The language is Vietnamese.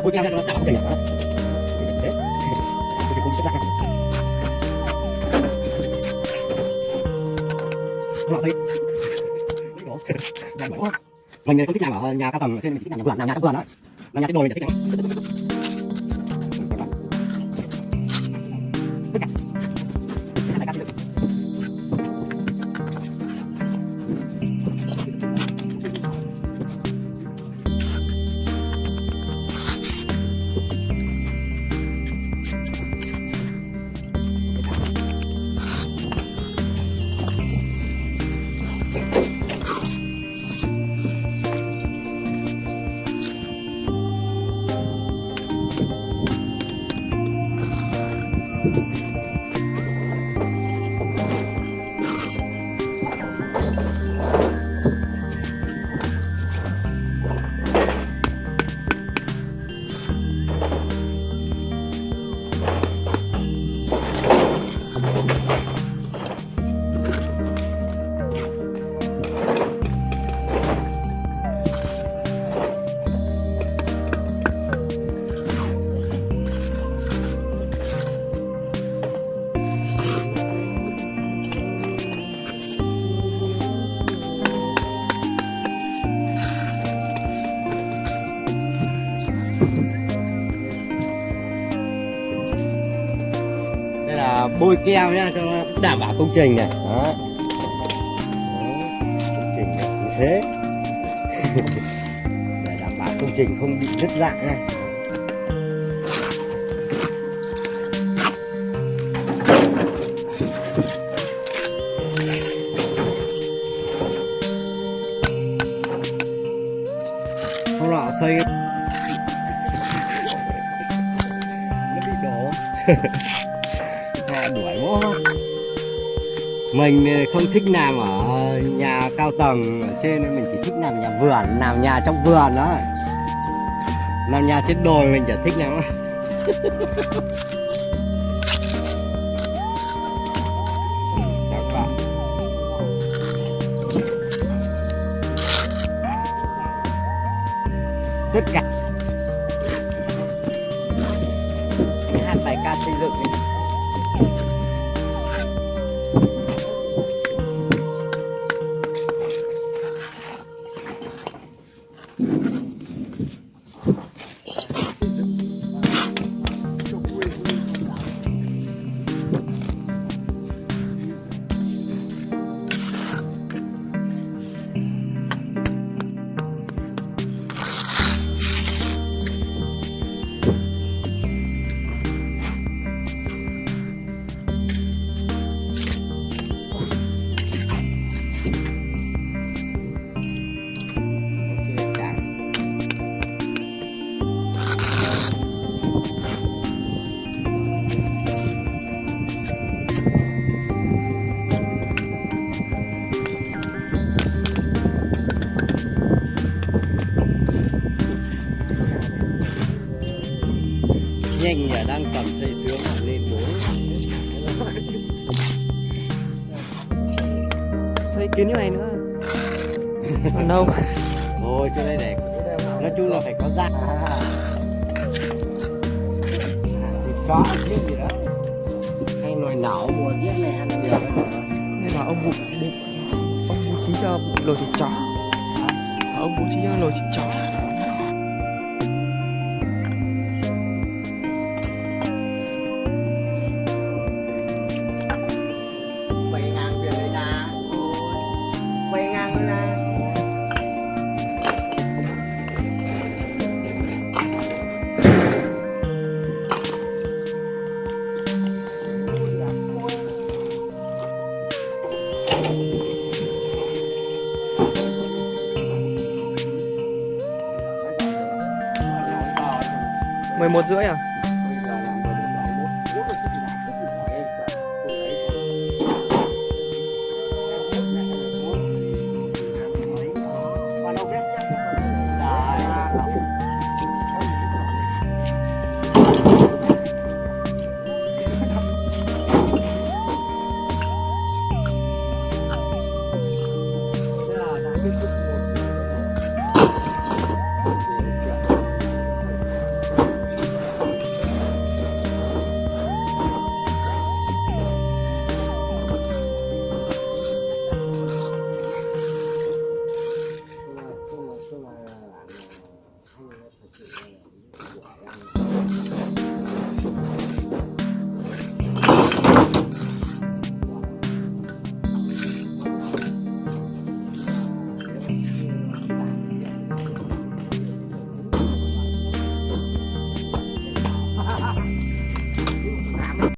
bôi keo nó tạo cái nhỏ đấy thì cũng chất ra nó xây mình không thích làm ở nhà cao tầng trên mình thích làm nhà trong vườn đó là nhà trên đồi mình thích lắm. Bôi keo nhá cho nó đảm bảo công trình này đó. Công trình như thế để đảm bảo công trình không bị đứt dạng nha. Không lọ xây nó bị đổ. Đuổi quá. Mình không thích làm ở nhà cao tầng ở trên nên mình chỉ thích làm nhà vườn, làm nhà trong vườn đó. Làm nhà trên đồi mình chỉ thích làm. Các bạn. Tất cả hát bài ca xây dựng này. Nhanh là đang cầm xây sướng lên bố xây kiến như này nữa còn đâu thôi cho đây này nói chung là phải có da thịt chó biết gì đó hay nồi nấu mùa giết này ăn nhiều hay là ông bố trí cho lồi thịt chó ông bố trí cho lồi thịt chó. Mười 11 rưỡi à?